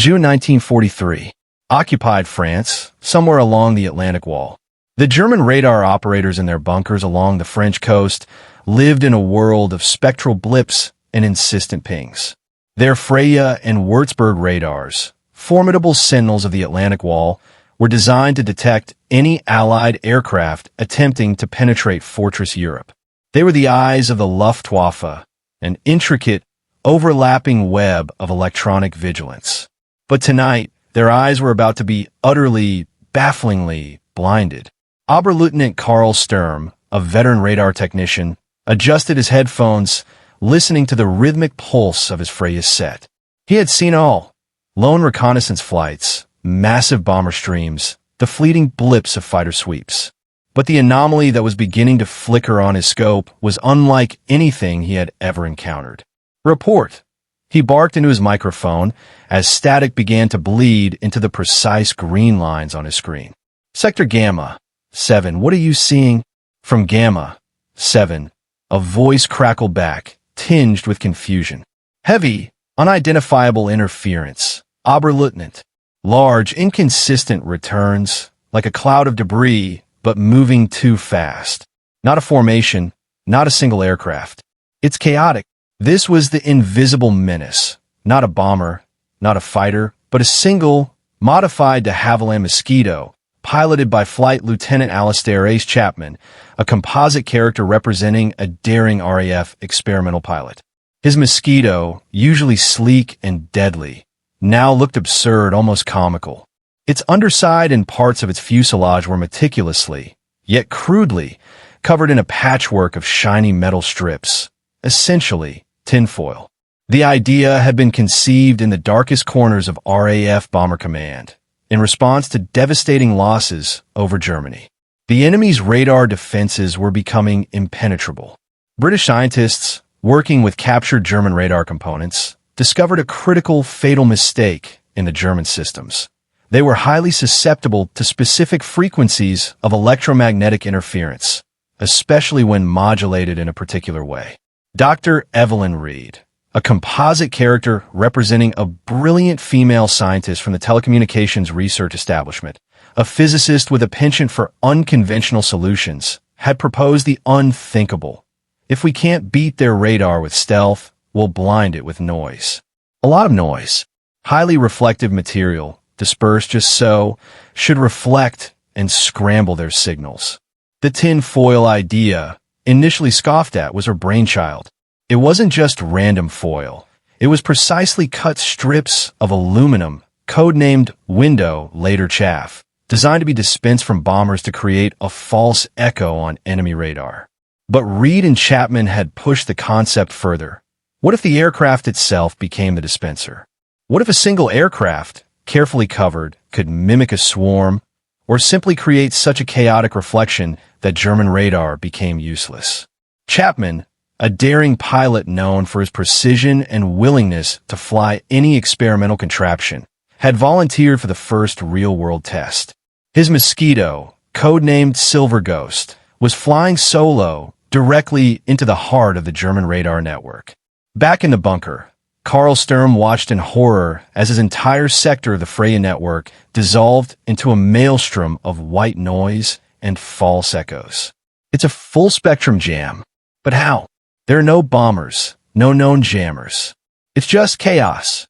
June 1943. Occupied France, somewhere along the Atlantic Wall. The German radar operators in their bunkers along the French coast lived in a world of spectral blips and insistent pings. Their Freya and Würzburg radars, formidable sentinels of the Atlantic Wall, were designed to detect any Allied aircraft attempting to penetrate Fortress Europe. They were the eyes of the Luftwaffe, an intricate, overlapping web of electronic vigilance. But tonight, their eyes were about to be utterly, bafflingly blinded. Oberleutnant Karl Sturm, a veteran radar technician, adjusted his headphones, listening to the rhythmic pulse of his Freya set. He had seen all: lone reconnaissance flights, massive bomber streams, the fleeting blips of fighter sweeps. But the anomaly that was beginning to flicker on his scope was unlike anything he had ever encountered. "Report," he barked into his microphone as static began to bleed into the precise green lines on his screen. "Sector Gamma 7, what are you seeing?" From Gamma 7, a voice crackled back, tinged with confusion. "Heavy, unidentifiable interference. Oberleutnant. Large, inconsistent returns, like a cloud of debris, but moving too fast. Not a formation, not a single aircraft. It's chaotic." This was the invisible menace. Not a bomber, not a fighter, but a single, modified de Havilland Mosquito, piloted by Flight Lieutenant Alistair Ace Chapman, a composite character representing a daring RAF experimental pilot. His Mosquito, usually sleek and deadly, now looked absurd, almost comical. Its underside and parts of its fuselage were meticulously, yet crudely, covered in a patchwork of shiny metal strips, essentially tinfoil. The idea had been conceived in the darkest corners of RAF Bomber Command, in response to devastating losses over Germany. The enemy's radar defenses were becoming impenetrable. British scientists, working with captured German radar components, discovered a critical, fatal mistake in the German systems. They were highly susceptible to specific frequencies of electromagnetic interference, especially when modulated in a particular way. Dr. Evelyn Reed, a composite character representing a brilliant female scientist from the Telecommunications Research Establishment, a physicist with a penchant for unconventional solutions, had proposed the unthinkable. If we can't beat their radar with stealth, we'll blind it with noise. A lot of noise. Highly reflective material, dispersed just so, should reflect and scramble their signals. The tin-foil idea, initially scoffed at, was her brainchild. It wasn't just random foil. It was precisely cut strips of aluminum, codenamed window, later chaff, designed to be dispensed from bombers to create a false echo on enemy radar. But Reed and Chapman had pushed the concept further. What if the aircraft itself became the dispenser? What if a single aircraft, carefully covered, could mimic a swarm, or simply create such a chaotic reflection that German radar became useless? Chapman, a daring pilot known for his precision and willingness to fly any experimental contraption, had volunteered for the first real-world test. His Mosquito, codenamed Silver Ghost, was flying solo directly into the heart of the German radar network. Back in the bunker, Karl Sturm watched in horror as his entire sector of the Freya network dissolved into a maelstrom of white noise and false echoes. It's a full-spectrum jam. But how? There are no bombers, no known jammers. It's just chaos.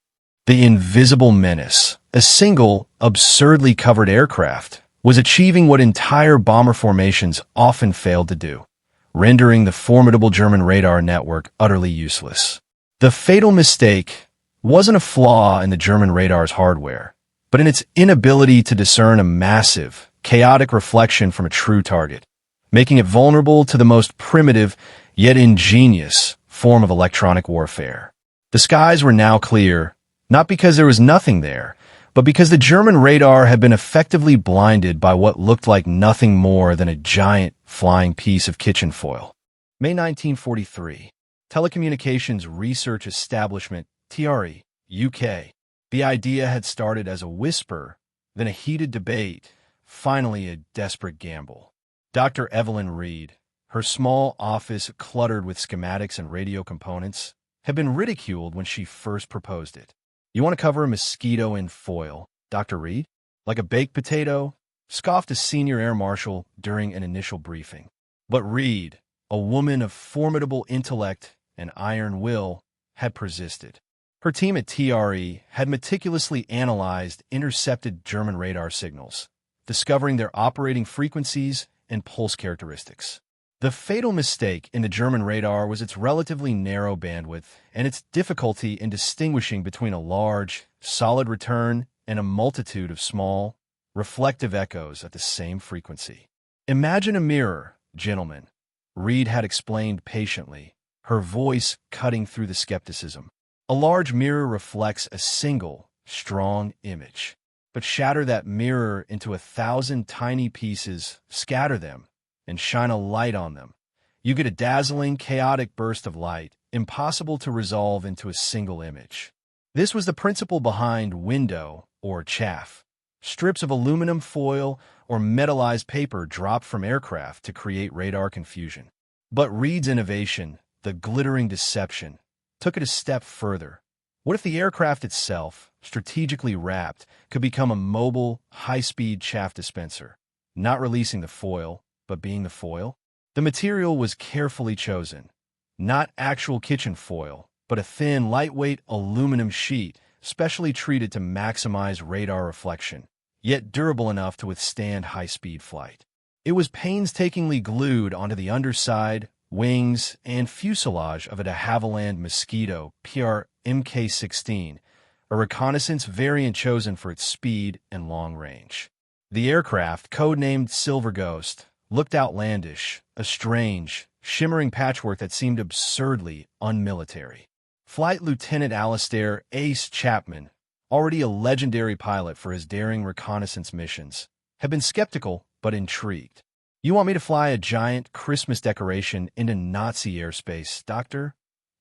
The invisible menace, a single, absurdly covered aircraft, was achieving what entire bomber formations often failed to do, rendering the formidable German radar network utterly useless. The fatal mistake wasn't a flaw in the German radar's hardware, but in its inability to discern a massive, chaotic reflection from a true target, making it vulnerable to the most primitive, yet ingenious, form of electronic warfare. The skies were now clear, not because there was nothing there, but because the German radar had been effectively blinded by what looked like nothing more than a giant, flying piece of kitchen foil. May 1943. Telecommunications Research Establishment, TRE, UK. The idea had started as a whisper, then a heated debate, finally a desperate gamble. Dr. Evelyn Reed, her small office cluttered with schematics and radio components, had been ridiculed when she first proposed it. You want to cover a mosquito in foil, Dr. Reed? Like a baked potato? Scoffed a senior air marshal during an initial briefing. But Reed, a woman of formidable intellect and iron will, had persisted. Her team at TRE had meticulously analyzed intercepted German radar signals, discovering their operating frequencies and pulse characteristics. The fatal mistake in the German radar was its relatively narrow bandwidth and its difficulty in distinguishing between a large, solid return and a multitude of small, reflective echoes at the same frequency. Imagine a mirror, gentlemen, Reed had explained patiently, her voice cutting through the skepticism. A large mirror reflects a single, strong image. But shatter that mirror into 1,000 tiny pieces, scatter them, and shine a light on them. You get a dazzling, chaotic burst of light, impossible to resolve into a single image. This was the principle behind window, or chaff. Strips of aluminum foil or metallized paper dropped from aircraft to create radar confusion. But Reed's innovation, the glittering deception, took it a step further. What if the aircraft itself, strategically wrapped, could become a mobile, high-speed chaff dispenser, not releasing the foil, but being the foil? The material was carefully chosen. Not actual kitchen foil, but a thin, lightweight aluminum sheet specially treated to maximize radar reflection, yet durable enough to withstand high-speed flight. It was painstakingly glued onto the underside, wings, and fuselage of a de Havilland Mosquito PR Mk16, a reconnaissance variant chosen for its speed and long range. The aircraft, codenamed Silver Ghost, looked outlandish, a strange, shimmering patchwork that seemed absurdly unmilitary. Flight Lieutenant Alistair Ace Chapman, already a legendary pilot for his daring reconnaissance missions, had been skeptical but intrigued. "You want me to fly a giant Christmas decoration into Nazi airspace, Doctor?"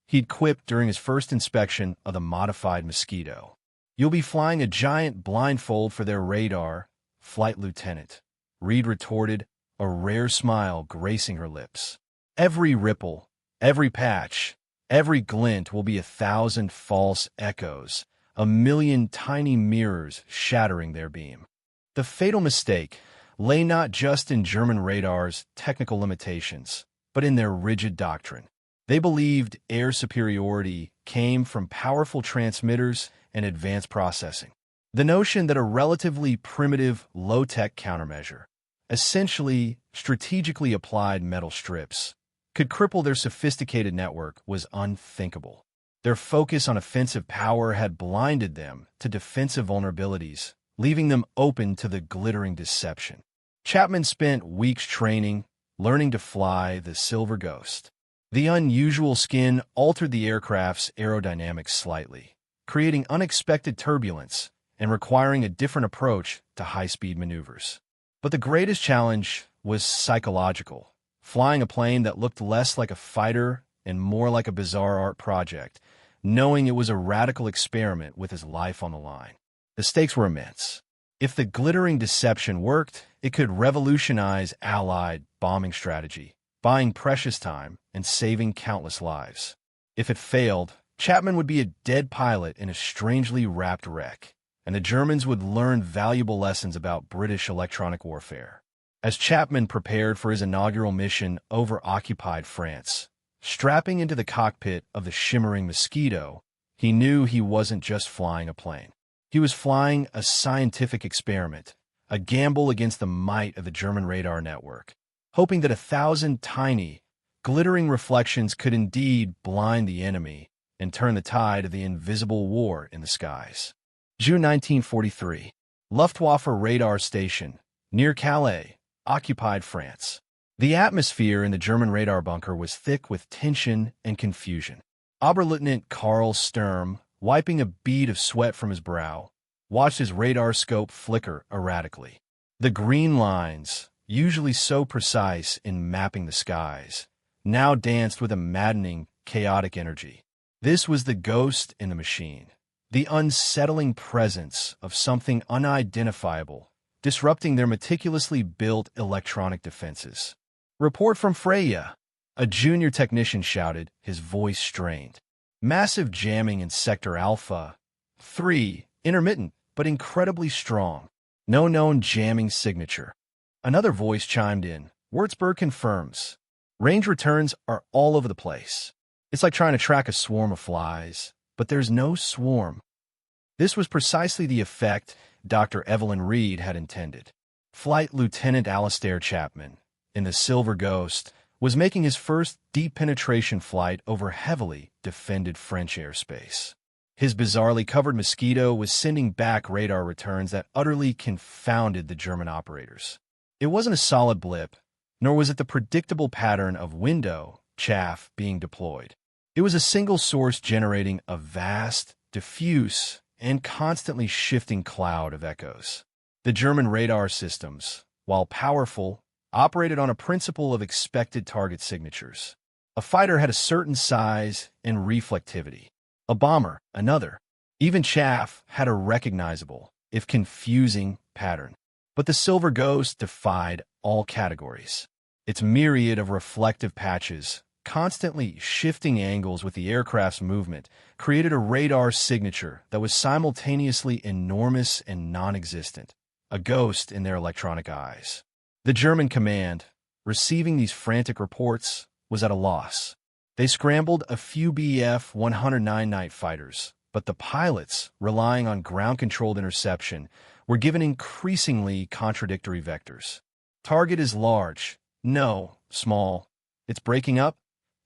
He'd quipped during his first inspection of the modified Mosquito. "You'll be flying a giant blindfold for their radar, Flight Lieutenant," Reed retorted, a rare smile gracing her lips. "Every ripple, every patch, every glint will be 1,000 false echoes, 1,000,000 tiny mirrors shattering their beam." The fatal mistake lay not just in German radar's technical limitations, but in their rigid doctrine. They believed air superiority came from powerful transmitters and advanced processing. The notion that a relatively primitive, low-tech countermeasure, essentially strategically applied metal strips, could cripple their sophisticated network was unthinkable. Their focus on offensive power had blinded them to defensive vulnerabilities, leaving them open to the glittering deception. Chapman spent weeks training, learning to fly the Silver Ghost. The unusual skin altered the aircraft's aerodynamics slightly, creating unexpected turbulence and requiring a different approach to high-speed maneuvers. But the greatest challenge was psychological, flying a plane that looked less like a fighter and more like a bizarre art project, knowing it was a radical experiment with his life on the line. The stakes were immense. If the glittering deception worked, it could revolutionize Allied bombing strategy, buying precious time and saving countless lives. If it failed, Chapman would be a dead pilot in a strangely wrapped wreck, and the Germans would learn valuable lessons about British electronic warfare. As Chapman prepared for his inaugural mission over occupied France, strapping into the cockpit of the shimmering Mosquito, he knew he wasn't just flying a plane. He was flying a scientific experiment, a gamble against the might of the German radar network, hoping that 1,000 tiny, glittering reflections could indeed blind the enemy and turn the tide of the invisible war in the skies. June 1943, Luftwaffe radar station, near Calais, occupied France. The atmosphere in the German radar bunker was thick with tension and confusion. Oberleutnant Karl Sturm, wiping a bead of sweat from his brow, watched his radar scope flicker erratically. The green lines, usually so precise in mapping the skies, now danced with a maddening, chaotic energy. This was the ghost in the machine, the unsettling presence of something unidentifiable, disrupting their meticulously built electronic defenses. "Report from Freya," a junior technician shouted, his voice strained. "Massive jamming in Sector Alpha. 3. Intermittent, but incredibly strong. No known jamming signature. Another voice chimed in. Würzburg confirms. Range returns are all over the place. It's like trying to track a swarm of flies, but there's no swarm. This was precisely the effect Dr. Evelyn Reed had intended. Flight Lieutenant Alastair Chapman, in the Silver Ghost, was making his first deep penetration flight over heavily defended French airspace. His bizarrely covered Mosquito was sending back radar returns that utterly confounded the German operators. It wasn't a solid blip, nor was it the predictable pattern of window chaff being deployed. It was a single source generating a vast, diffuse, and constantly shifting cloud of echoes. The German radar systems, while powerful, operated on a principle of expected target signatures. A fighter had a certain size and reflectivity. A bomber, another. Even chaff had a recognizable, if confusing, pattern. But the Silver Ghost defied all categories. Its myriad of reflective patches, constantly shifting angles with the aircraft's movement, created a radar signature that was simultaneously enormous and non-existent, a ghost in their electronic eyes. The German command, receiving these frantic reports, was at a loss. They scrambled a few Bf 109 night fighters, but the pilots, relying on ground-controlled interception, were given increasingly contradictory vectors. Target is large. No, small. It's breaking up?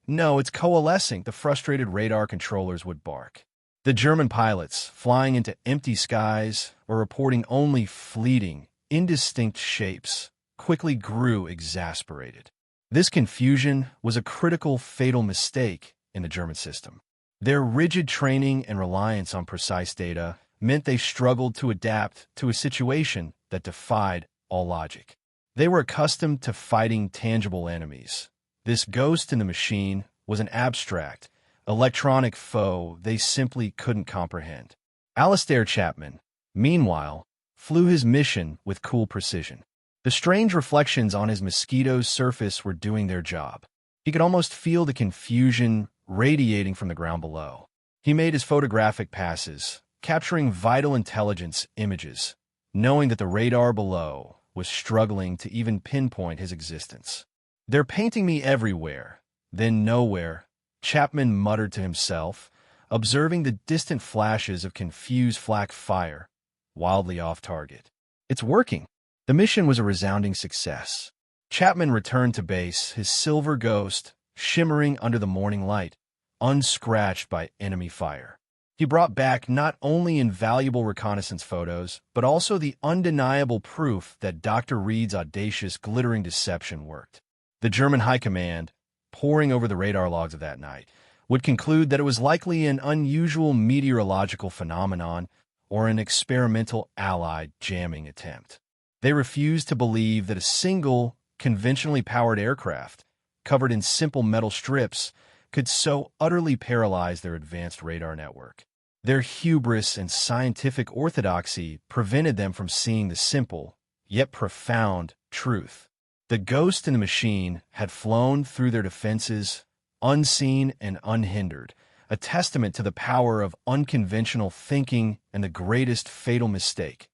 No, it's coalescing, the frustrated radar controllers would bark. The German pilots, flying into empty skies or reporting only fleeting, indistinct shapes, quickly grew exasperated. This confusion was a critical, fatal mistake in the German system. Their rigid training and reliance on precise data meant they struggled to adapt to a situation that defied all logic. They were accustomed to fighting tangible enemies. This ghost in the machine was an abstract, electronic foe they simply couldn't comprehend. Alastair Chapman, meanwhile, flew his mission with cool precision. The strange reflections on his Mosquito's surface were doing their job. He could almost feel the confusion radiating from the ground below. He made his photographic passes, capturing vital intelligence images, knowing that the radar below was struggling to even pinpoint his existence. "They're painting me everywhere, then nowhere," Chapman muttered to himself, observing the distant flashes of confused flak fire, wildly off target. It's working. The mission was a resounding success. Chapman returned to base, his Silver Ghost shimmering under the morning light, unscratched by enemy fire. He brought back not only invaluable reconnaissance photos, but also the undeniable proof that Dr. Reed's audacious, glittering deception worked. The German High Command, poring over the radar logs of that night, would conclude that it was likely an unusual meteorological phenomenon or an experimental Allied jamming attempt. They refused to believe that a single, conventionally powered aircraft, covered in simple metal strips, could so utterly paralyze their advanced radar network. Their hubris and scientific orthodoxy prevented them from seeing the simple, yet profound, truth. The ghost in the machine had flown through their defenses, unseen and unhindered, a testament to the power of unconventional thinking and the greatest fatal mistake,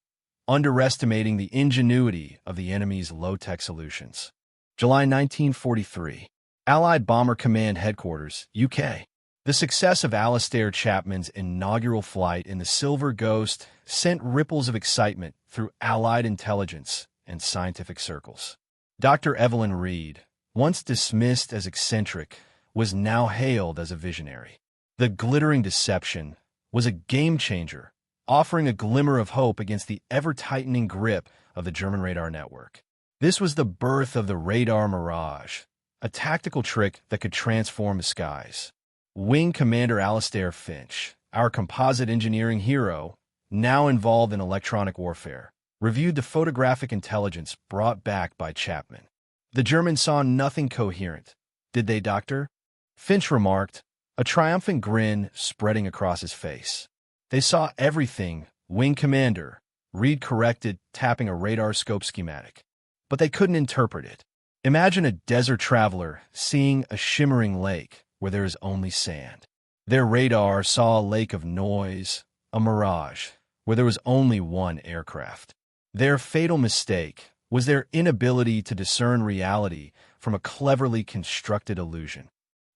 underestimating the ingenuity of the enemy's low-tech solutions. July 1943. Allied Bomber Command Headquarters, UK. The success of Alastair Chapman's inaugural flight in the Silver Ghost sent ripples of excitement through Allied intelligence and scientific circles. Dr. Evelyn Reed, once dismissed as eccentric, was now hailed as a visionary. The glittering deception was a game-changer, offering a glimmer of hope against the ever-tightening grip of the German radar network. This was the birth of the radar mirage, a tactical trick that could transform the skies. Wing Commander Alastair Finch, our composite engineering hero, now involved in electronic warfare, reviewed the photographic intelligence brought back by Chapman. The Germans saw nothing coherent. Did they, Doctor? Finch remarked, a triumphant grin spreading across his face. They saw everything, Wing Commander, Reed corrected, tapping a radar scope schematic. But they couldn't interpret it. Imagine a desert traveler seeing a shimmering lake where there is only sand. Their radar saw a lake of noise, a mirage, where there was only one aircraft. Their fatal mistake was their inability to discern reality from a cleverly constructed illusion.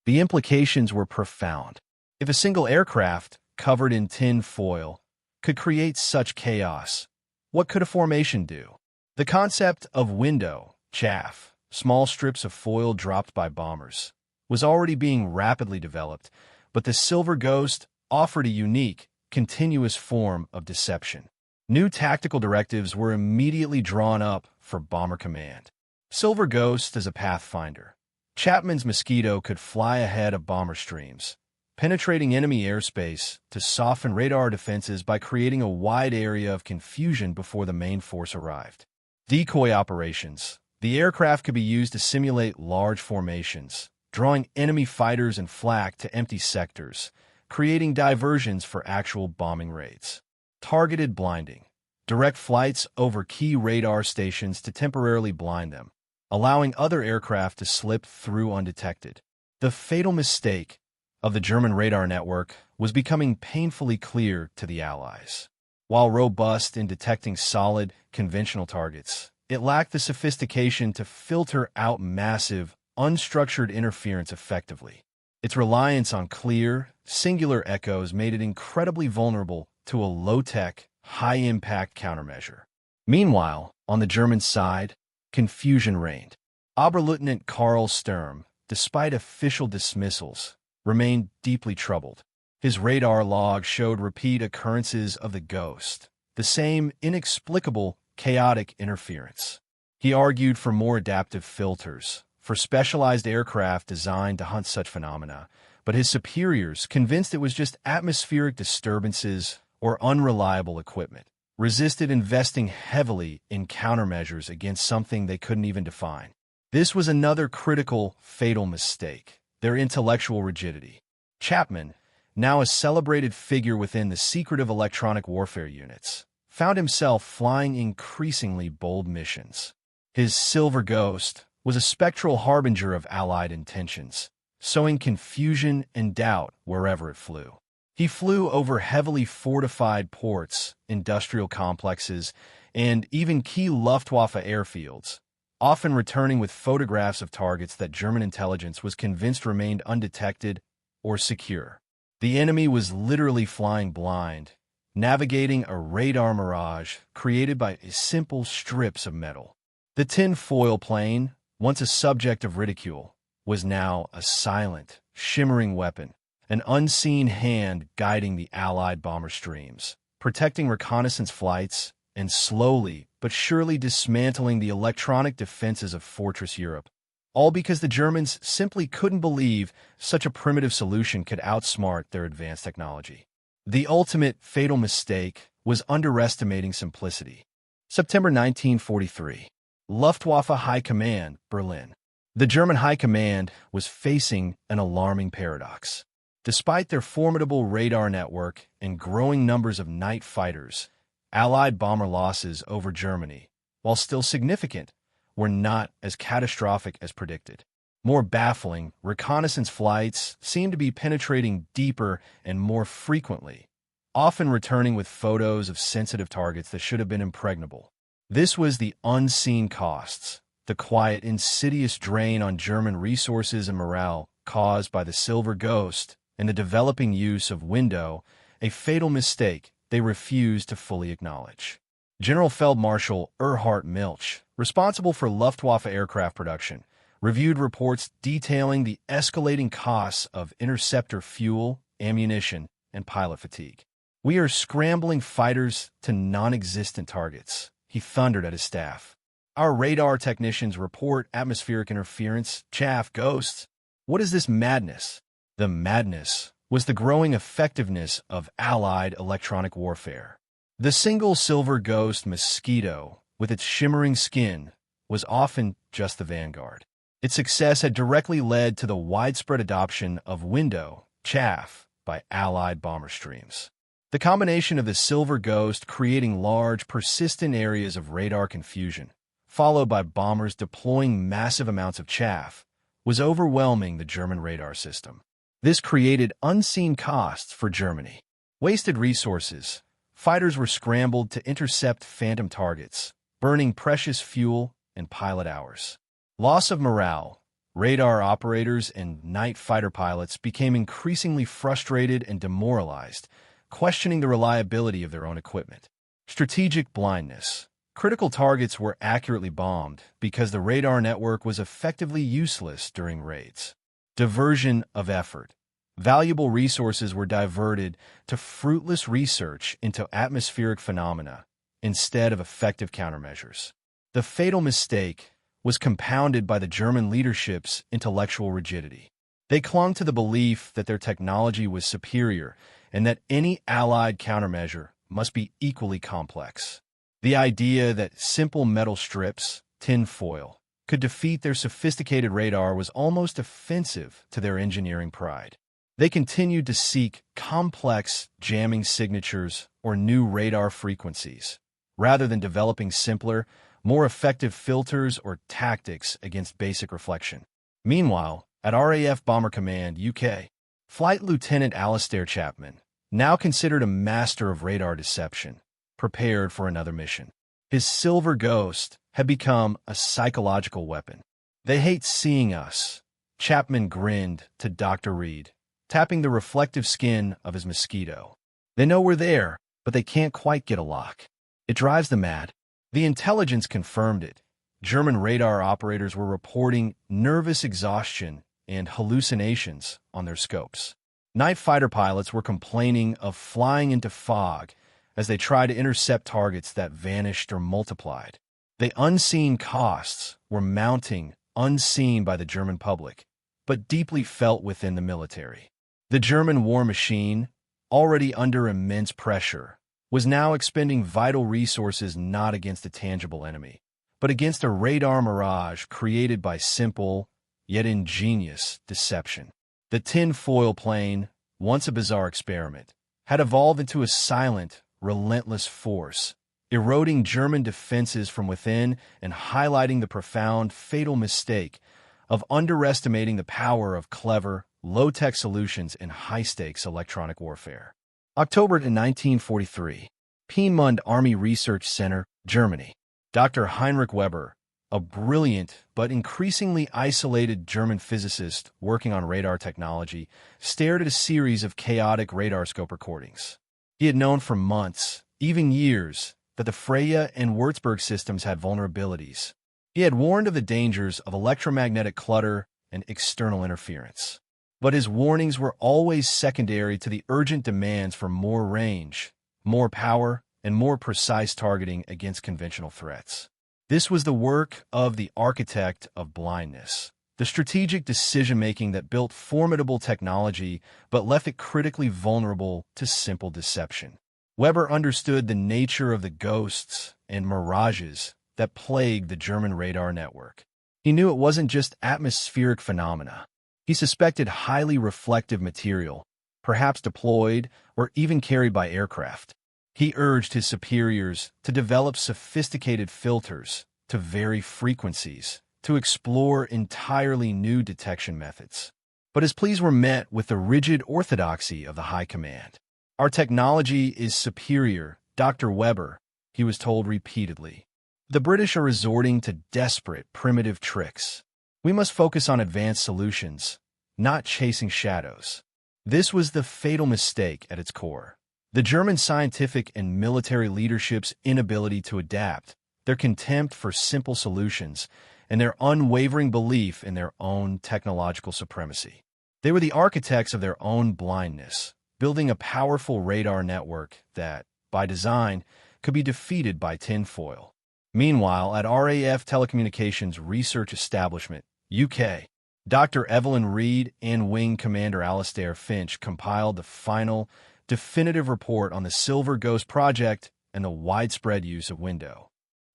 The implications were profound. If a single aircraft, covered in tin foil, could create such chaos, what could a formation do? The concept of window, chaff, small strips of foil dropped by bombers, was already being rapidly developed, but the Silver Ghost offered a unique, continuous form of deception. New tactical directives were immediately drawn up for Bomber Command. Silver Ghost as a pathfinder. Chapman's Mosquito could fly ahead of bomber streams, penetrating enemy airspace to soften radar defenses by creating a wide area of confusion before the main force arrived. Decoy operations. The aircraft could be used to simulate large formations, drawing enemy fighters and flak to empty sectors, creating diversions for actual bombing raids. Targeted blinding. Direct flights over key radar stations to temporarily blind them, allowing other aircraft to slip through undetected. The fatal mistake of the German radar network was becoming painfully clear to the Allies. While robust in detecting solid, conventional targets, it lacked the sophistication to filter out massive, unstructured interference effectively. Its reliance on clear, singular echoes made it incredibly vulnerable to a low-tech, high-impact countermeasure. Meanwhile, on the German side, confusion reigned. Oberleutnant Karl Sturm, despite official dismissals, remained deeply troubled. His radar log showed repeat occurrences of the Ghost, the same inexplicable, chaotic interference. He argued for more adaptive filters, for specialized aircraft designed to hunt such phenomena, but his superiors, convinced it was just atmospheric disturbances or unreliable equipment, resisted investing heavily in countermeasures against something they couldn't even define. This was another critical, fatal mistake: their intellectual rigidity. Chapman, now a celebrated figure within the secretive electronic warfare units, found himself flying increasingly bold missions. His Silver Ghost was a spectral harbinger of Allied intentions, sowing confusion and doubt wherever it flew. He flew over heavily fortified ports, industrial complexes, and even key Luftwaffe airfields, often returning with photographs of targets that German intelligence was convinced remained undetected or secure. The enemy was literally flying blind, navigating a radar mirage created by simple strips of metal. The tin foil plane, once a subject of ridicule, was now a silent, shimmering weapon, an unseen hand guiding the Allied bomber streams, protecting reconnaissance flights, and slowly but surely dismantling the electronic defenses of Fortress Europe. All because the Germans simply couldn't believe such a primitive solution could outsmart their advanced technology. The ultimate fatal mistake was underestimating simplicity. September 1943. Luftwaffe High Command, Berlin. The German High Command was facing an alarming paradox. Despite their formidable radar network and growing numbers of night fighters, Allied bomber losses over Germany, while still significant, were not as catastrophic as predicted. More baffling, reconnaissance flights seemed to be penetrating deeper and more frequently, often returning with photos of sensitive targets that should have been impregnable. This was the unseen costs, the quiet, insidious drain on German resources and morale caused by the Silver Ghost and the developing use of window, a fatal mistake they refused to fully acknowledge. General Feldmarschall Erhard Milch, responsible for Luftwaffe aircraft production, reviewed reports detailing the escalating costs of interceptor fuel, ammunition, and pilot fatigue. "We are scrambling fighters to non-existent targets," he thundered at his staff. "Our radar technicians report atmospheric interference, chaff, ghosts. What is this madness?" The madness was the growing effectiveness of Allied electronic warfare. The single Silver Ghost Mosquito, with its shimmering skin, was often just the vanguard. Its success had directly led to the widespread adoption of window, chaff, by Allied bomber streams. The combination of the Silver Ghost creating large, persistent areas of radar confusion, followed by bombers deploying massive amounts of chaff, was overwhelming the German radar system. This created unseen costs for Germany. Wasted resources. Fighters were scrambled to intercept phantom targets, burning precious fuel and pilot hours. Loss of morale. Radar operators and night fighter pilots became increasingly frustrated and demoralized, questioning the reliability of their own equipment. Strategic blindness. Critical targets were accurately bombed because the radar network was effectively useless during raids. Diversion of effort. Valuable resources were diverted to fruitless research into atmospheric phenomena instead of effective countermeasures. The fatal mistake was compounded by the German leadership's intellectual rigidity. They clung to the belief that their technology was superior and that any Allied countermeasure must be equally complex. The idea that simple metal strips, tin foil, could defeat their sophisticated radar was almost offensive to their engineering pride. They continued to seek complex jamming signatures or new radar frequencies, rather than developing simpler, more effective filters or tactics against basic reflection. Meanwhile, at RAF Bomber Command, UK, Flight Lieutenant Alastair Chapman, now considered a master of radar deception, prepared for another mission. His Silver Ghost had become a psychological weapon. "They hate seeing us," Chapman grinned to Dr. Reed, tapping the reflective skin of his Mosquito. "They know we're there, but they can't quite get a lock. It drives them mad." The intelligence confirmed it. German radar operators were reporting nervous exhaustion and hallucinations on their scopes. Night fighter pilots were complaining of flying into fog as they tried to intercept targets that vanished or multiplied. The unseen costs were mounting, unseen by the German public, but deeply felt within the military. The German war machine, already under immense pressure, was now expending vital resources not against a tangible enemy, but against a radar mirage created by simple, yet ingenious, deception. The tin-foil plane, once a bizarre experiment, had evolved into a silent, relentless force, eroding German defenses from within and highlighting the profound, fatal mistake of underestimating the power of clever, low-tech solutions in high-stakes electronic warfare. October 1943, Peenemünde Army Research Center, Germany. Dr. Heinrich Weber, a brilliant but increasingly isolated German physicist working on radar technology, stared at a series of chaotic radarscope recordings. He had known for months, even years, that the Freya and Würzburg systems had vulnerabilities. He had warned of the dangers of electromagnetic clutter and external interference. But his warnings were always secondary to the urgent demands for more range, more power, and more precise targeting against conventional threats. This was the work of the architect of blindness, the strategic decision-making that built formidable technology but left it critically vulnerable to simple deception. Weber understood the nature of the ghosts and mirages that plagued the German radar network. He knew it wasn't just atmospheric phenomena. He suspected highly reflective material, perhaps deployed or even carried by aircraft. He urged his superiors to develop sophisticated filters, to vary frequencies, to explore entirely new detection methods. But his pleas were met with the rigid orthodoxy of the high command. "Our technology is superior, Dr. Weber," he was told repeatedly. "The British are resorting to desperate, primitive tricks. We must focus on advanced solutions, not chasing shadows." This was the fatal mistake at its core. The German scientific and military leadership's inability to adapt, their contempt for simple solutions, and their unwavering belief in their own technological supremacy. They were the architects of their own blindness, building a powerful radar network that, by design, could be defeated by tinfoil. Meanwhile, at RAF Telecommunications Research Establishment, UK, Dr. Evelyn Reed and Wing Commander Alastair Finch compiled the final, definitive report on the Silver Ghost project and the widespread use of Window.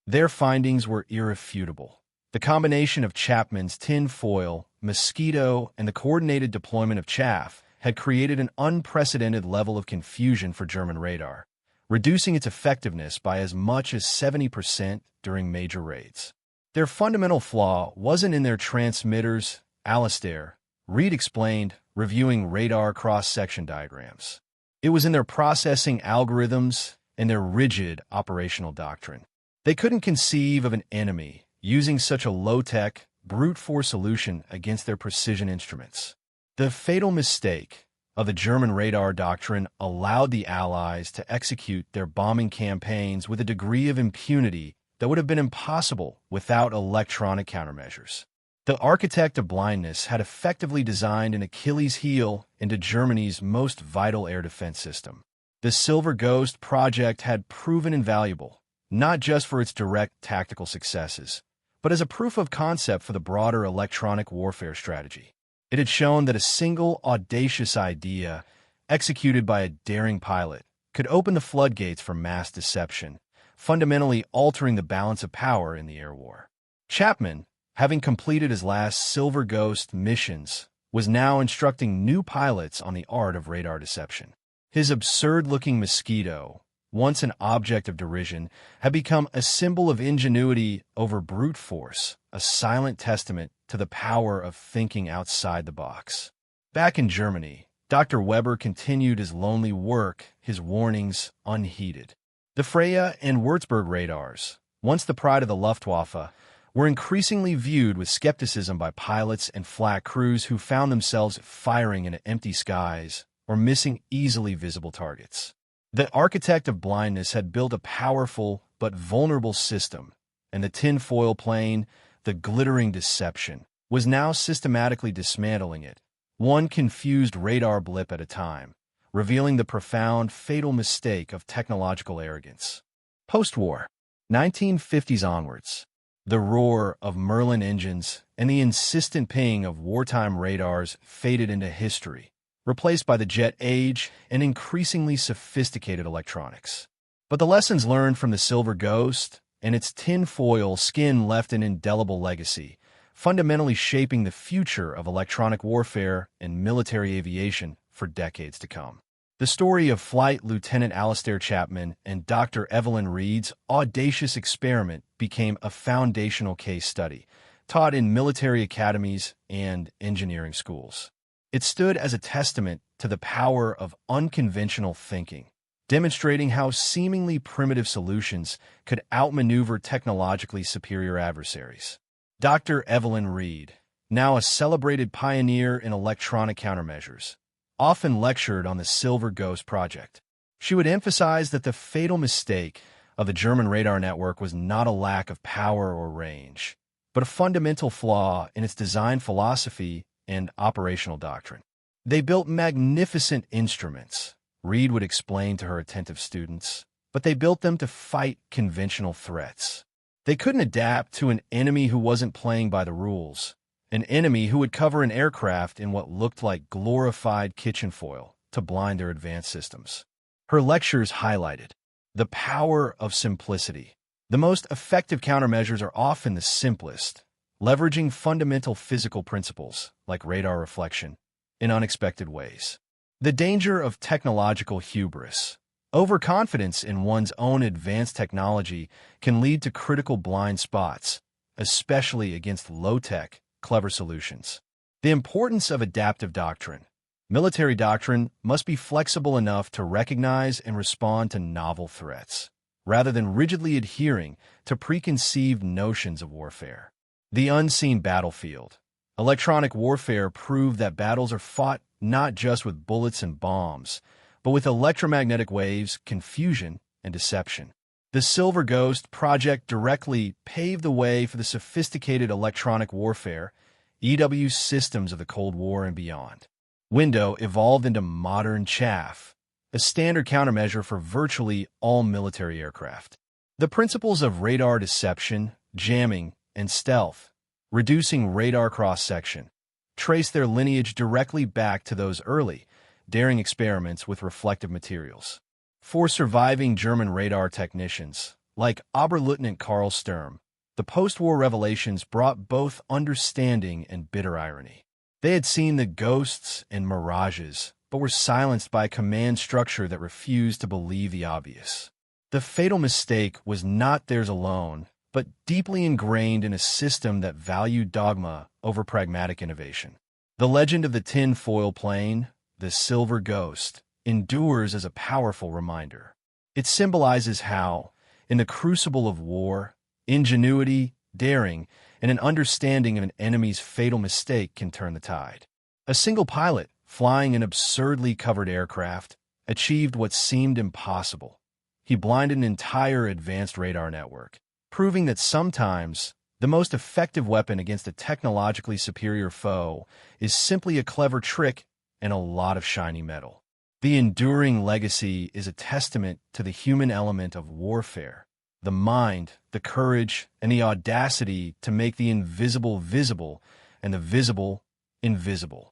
Their findings were irrefutable. The combination of Chapman's tin-foil, Mosquito, and the coordinated deployment of chaff had created an unprecedented level of confusion for German radar, reducing its effectiveness by as much as 70% during major raids. Their fundamental flaw wasn't in their transmitters, Alastair, Reed explained, reviewing radar cross-section diagrams. It was in their processing algorithms and their rigid operational doctrine. They couldn't conceive of an enemy using such a low-tech, brute force solution against their precision instruments. The fatal mistake of the German radar doctrine allowed the Allies to execute their bombing campaigns with a degree of impunity that would have been impossible without electronic countermeasures. The architect of blindness had effectively designed an Achilles heel into Germany's most vital air defense system. The Silver Ghost project had proven invaluable, not just for its direct tactical successes, but as a proof of concept for the broader electronic warfare strategy. It had shown that a single audacious idea, executed by a daring pilot, could open the floodgates for mass deception, fundamentally altering the balance of power in the air war. Chapman, having completed his last Silver Ghost missions, was now instructing new pilots on the art of radar deception. His absurd-looking Mosquito, once an object of derision, had become a symbol of ingenuity over brute force, a silent testament to the power of thinking outside the box. Back in Germany, Dr. Weber continued his lonely work, his warnings unheeded. The Freya and Würzburg radars, once the pride of the Luftwaffe, were increasingly viewed with skepticism by pilots and flak crews who found themselves firing into empty skies or missing easily visible targets. The architect of blindness had built a powerful but vulnerable system, and the tinfoil plane, the glittering deception, was now systematically dismantling it, one confused radar blip at a time, revealing the profound, fatal mistake of technological arrogance. Post-war, 1950s onwards, the roar of Merlin engines and the insistent ping of wartime radars faded into history, replaced by the jet age and increasingly sophisticated electronics. But the lessons learned from the Silver Ghost and its tinfoil skin left an indelible legacy, fundamentally shaping the future of electronic warfare and military aviation for decades to come. The story of Flight Lieutenant Alastair Chapman and Dr. Evelyn Reed's audacious experiment became a foundational case study, taught in military academies and engineering schools. It stood as a testament to the power of unconventional thinking, demonstrating how seemingly primitive solutions could outmaneuver technologically superior adversaries. Dr. Evelyn Reed, now a celebrated pioneer in electronic countermeasures, often lectured on the Silver Ghost project. She would emphasize that the fatal mistake of the German radar network was not a lack of power or range, but a fundamental flaw in its design philosophy and operational doctrine. They built magnificent instruments, Reed would explain to her attentive students, but they built them to fight conventional threats. They couldn't adapt to an enemy who wasn't playing by the rules, an enemy who would cover an aircraft in what looked like glorified kitchen foil to blind their advanced systems. Her lectures highlighted the power of simplicity. The most effective countermeasures are often the simplest, leveraging fundamental physical principles, like radar reflection, in unexpected ways. The danger of technological hubris. Overconfidence in one's own advanced technology can lead to critical blind spots, especially against low-tech, clever solutions. The importance of adaptive doctrine. Military doctrine must be flexible enough to recognize and respond to novel threats, rather than rigidly adhering to preconceived notions of warfare. The unseen battlefield. Electronic warfare proved that battles are fought not just with bullets and bombs, but with electromagnetic waves, confusion, and deception. The Silver Ghost project directly paved the way for the sophisticated electronic warfare, EW systems of the Cold War and beyond. Window evolved into modern chaff, a standard countermeasure for virtually all military aircraft. The principles of radar deception, jamming, and stealth, reducing radar cross-section, trace their lineage directly back to those early, daring experiments with reflective materials. For surviving German radar technicians, like Oberleutnant Karl Sturm, the post-war revelations brought both understanding and bitter irony. They had seen the ghosts and mirages, but were silenced by a command structure that refused to believe the obvious. The fatal mistake was not theirs alone, but deeply ingrained in a system that valued dogma over pragmatic innovation. The legend of the tin foil plane, the Silver Ghost, endures as a powerful reminder. It symbolizes how, in the crucible of war, ingenuity, daring, and an understanding of an enemy's fatal mistake can turn the tide. A single pilot, flying an absurdly covered aircraft, achieved what seemed impossible. He blinded an entire advanced radar network, proving that sometimes the most effective weapon against a technologically superior foe is simply a clever trick and a lot of shiny metal. The enduring legacy is a testament to the human element of warfare, the mind, the courage, and the audacity to make the invisible visible and the visible invisible.